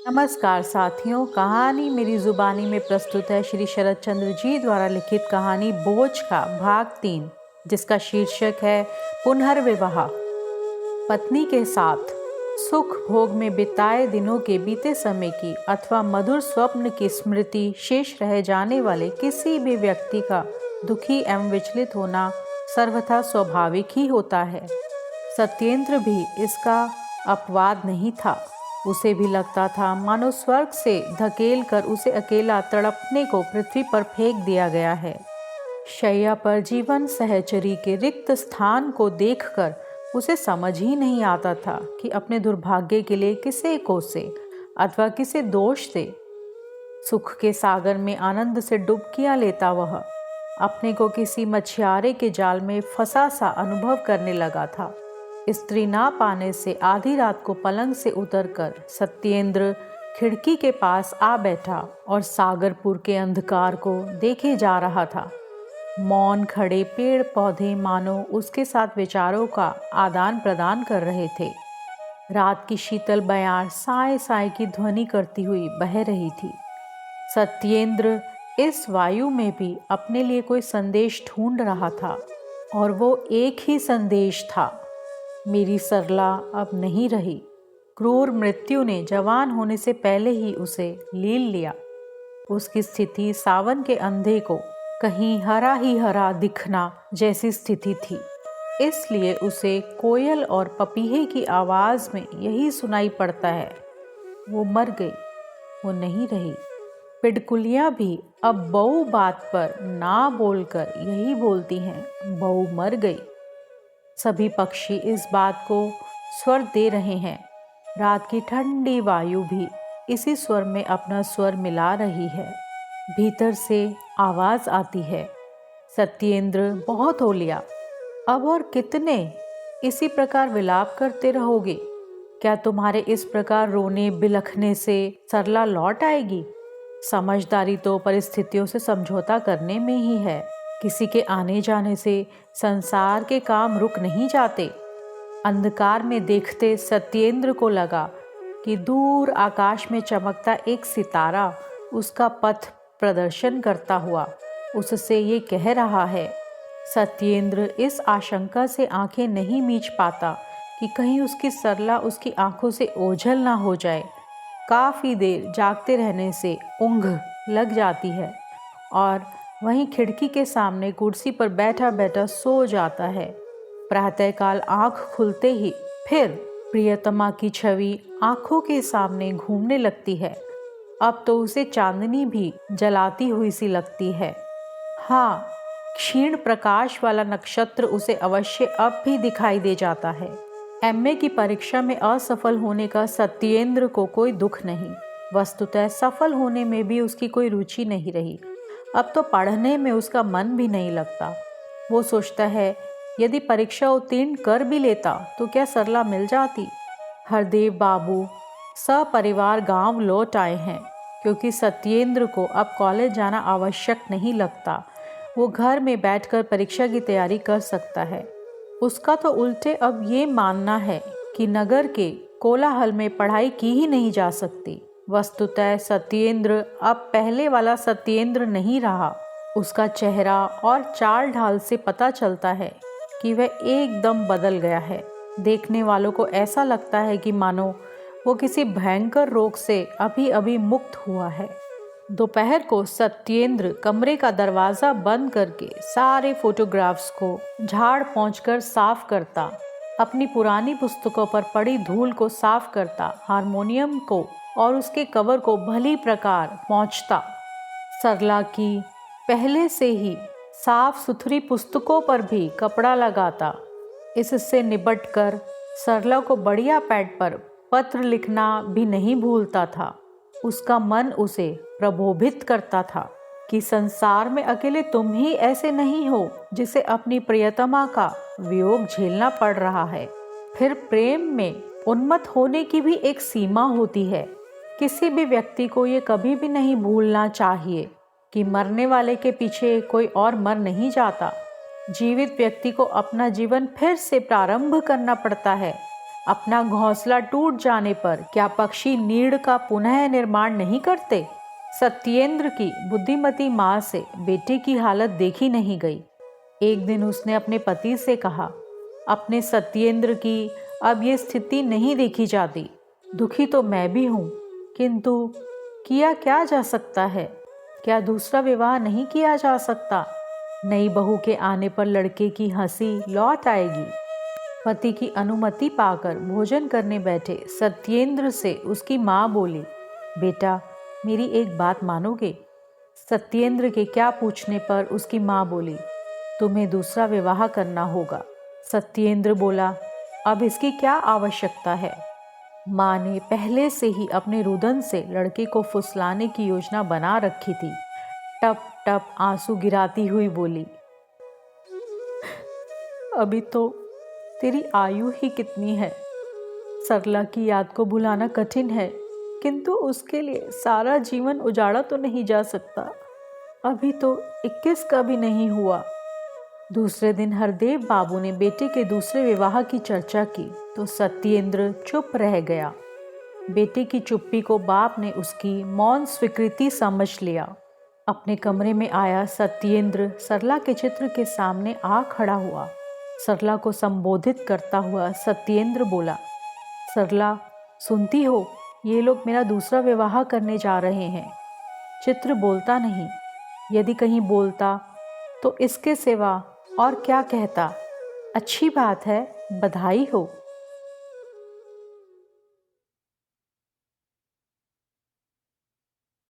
नमस्कार साथियों, कहानी मेरी जुबानी में प्रस्तुत है श्री शरद चंद्र जी द्वारा लिखित कहानी बोझ का भाग 3, जिसका शीर्षक है पुनर्विवाह। पत्नी के साथ सुख भोग में बिताए दिनों के बीते समय की अथवा मधुर स्वप्न की स्मृति शेष रह जाने वाले किसी भी व्यक्ति का दुखी एवं विचलित होना सर्वथा स्वाभाविक ही होता है। सत्येंद्र भी इसका अपवाद नहीं था। उसे भी लगता था मानो स्वर्ग से धकेल कर उसे अकेला तड़पने को पृथ्वी पर फेंक दिया गया है। शैया पर जीवन सहचरी के रिक्त स्थान को देखकर उसे समझ ही नहीं आता था कि अपने दुर्भाग्य के लिए किसे कोसे अथवा किसे दोष दे। सुख के सागर में आनंद से डुबकियां लेता वह अपने को किसी मछियारे के जाल में फंसा सा अनुभव करने लगा था। स्त्री ना पाने से आधी रात को पलंग से उतरकर सत्येंद्र खिड़की के पास आ बैठा और सागरपुर के अंधकार को देखे जा रहा था। मौन खड़े पेड़ पौधे मानो उसके साथ विचारों का आदान प्रदान कर रहे थे। रात की शीतल बयार साय साय की ध्वनि करती हुई बह रही थी। सत्येंद्र इस वायु में भी अपने लिए कोई संदेश ढूंढ रहा था, और वो एक ही संदेश था, मेरी सरला अब नहीं रही। क्रूर मृत्यु ने जवान होने से पहले ही उसे लील लिया। उसकी स्थिति सावन के अंधे को कहीं हरा ही हरा दिखना जैसी स्थिति थी। इसलिए उसे कोयल और पपीहे की आवाज़ में यही सुनाई पड़ता है, वो मर गई, वो नहीं रही। पिडकुलियाँ भी अब बहू बात पर ना बोलकर यही बोलती हैं, बहू मर गई। सभी पक्षी इस बात को स्वर दे रहे हैं। रात की ठंडी वायु भी इसी स्वर में अपना स्वर मिला रही है। भीतर से आवाज़ आती है, सत्येंद्र बहुत हो लिया, अब और कितने इसी प्रकार विलाप करते रहोगे? क्या तुम्हारे इस प्रकार रोने बिलखने से सरला लौट आएगी? समझदारी तो परिस्थितियों से समझौता करने में ही है। किसी के आने जाने से संसार के काम रुक नहीं जाते। अंधकार में देखते सत्येंद्र को लगा कि दूर आकाश में चमकता एक सितारा उसका पथ प्रदर्शन करता हुआ उससे ये कह रहा है। सत्येंद्र इस आशंका से आंखें नहीं मीच पाता कि कहीं उसकी सरला उसकी आंखों से ओझल ना हो जाए। काफ़ी देर जागते रहने से ऊँघ लग जाती है और वहीं खिड़की के सामने कुर्सी पर बैठा बैठा सो जाता है। प्रातःकाल आँख खुलते ही फिर प्रियतमा की छवि आँखों के सामने घूमने लगती है। अब तो उसे चांदनी भी जलाती हुई सी लगती है। हाँ, क्षीण प्रकाश वाला नक्षत्र उसे अवश्य अब भी दिखाई दे जाता है। एमए की परीक्षा में असफल होने का सत्येंद्र को कोई दुख नहीं। वस्तुतः सफल होने में भी उसकी कोई रुचि नहीं रही। अब तो पढ़ने में उसका मन भी नहीं लगता। वो सोचता है, यदि परीक्षा उत्तीर्ण कर भी लेता तो क्या सरला मिल जाती। हरदेव बाबू सपरिवार गांव लौट आए हैं, क्योंकि सत्येंद्र को अब कॉलेज जाना आवश्यक नहीं लगता। वो घर में बैठकर परीक्षा की तैयारी कर सकता है। उसका तो उल्टे अब ये मानना है कि नगर के कोलाहल में पढ़ाई की ही नहीं जा सकती। वस्तुतः सत्येंद्र अब पहले वाला सत्येंद्र नहीं रहा। उसका चेहरा और चाल ढाल से पता चलता है कि वह एकदम बदल गया है। देखने वालों को ऐसा लगता है कि मानो वो किसी भयंकर रोग से अभी अभी मुक्त हुआ है। दोपहर को सत्येंद्र कमरे का दरवाज़ा बंद करके सारे फोटोग्राफ्स को झाड़ पोंछकर साफ करता, अपनी पुरानी पुस्तकों पर पड़ी धूल को साफ करता, हारमोनियम को और उसके कवर को भली प्रकार पोंछता, सरला की पहले से ही साफ सुथरी पुस्तकों पर भी कपड़ा लगाता। इससे निपटकर सरला को बढ़िया पैड पर पत्र लिखना भी नहीं भूलता था। उसका मन उसे प्रलोभित करता था कि संसार में अकेले तुम ही ऐसे नहीं हो जिसे अपनी प्रियतमा का वियोग झेलना पड़ रहा है। फिर प्रेम में उन्मत्त होने की भी एक सीमा होती है। किसी भी व्यक्ति को ये कभी भी नहीं भूलना चाहिए कि मरने वाले के पीछे कोई और मर नहीं जाता। जीवित व्यक्ति को अपना जीवन फिर से प्रारंभ करना पड़ता है। अपना घोंसला टूट जाने पर क्या पक्षी नीड़ का पुनः निर्माण नहीं करते? सत्येंद्र की बुद्धिमती माँ से बेटे की हालत देखी नहीं गई। एक दिन उसने अपने पति से कहा, अपने सत्येंद्र की अब ये स्थिति नहीं देखी जाती। दुखी तो मैं भी हूँ, किंतु किया क्या जा सकता है? क्या दूसरा विवाह नहीं किया जा सकता? नई बहू के आने पर लड़के की हंसी लौट आएगी। पति की अनुमति पाकर भोजन करने बैठे सत्येंद्र से उसकी माँ बोली, बेटा मेरी एक बात मानोगे? सत्येंद्र के क्या पूछने पर उसकी माँ बोली, तुम्हें दूसरा विवाह करना होगा। सत्येंद्र बोला, अब इसकी क्या आवश्यकता है? माँ ने पहले से ही अपने रुदन से लड़के को फुसलाने की योजना बना रखी थी। टप टप आंसू गिराती हुई बोली, अभी तो तेरी आयु ही कितनी है। सरला की याद को भुलाना कठिन है, किंतु उसके लिए सारा जीवन उजाड़ा तो नहीं जा सकता। अभी तो 21 का भी नहीं हुआ। दूसरे दिन हरदेव बाबू ने बेटे के दूसरे विवाह की चर्चा की तो सत्येंद्र चुप रह गया। बेटे की चुप्पी को बाप ने उसकी मौन स्वीकृति समझ लिया। अपने कमरे में आया सत्येंद्र सरला के चित्र के सामने आ खड़ा हुआ। सरला को संबोधित करता हुआ सत्येंद्र बोला, सरला सुनती हो, ये लोग मेरा दूसरा विवाह करने जा रहे हैं। चित्र बोलता नहीं, यदि कहीं बोलता तो इसके सिवा और क्या कहता। अच्छी बात है, बधाई हो।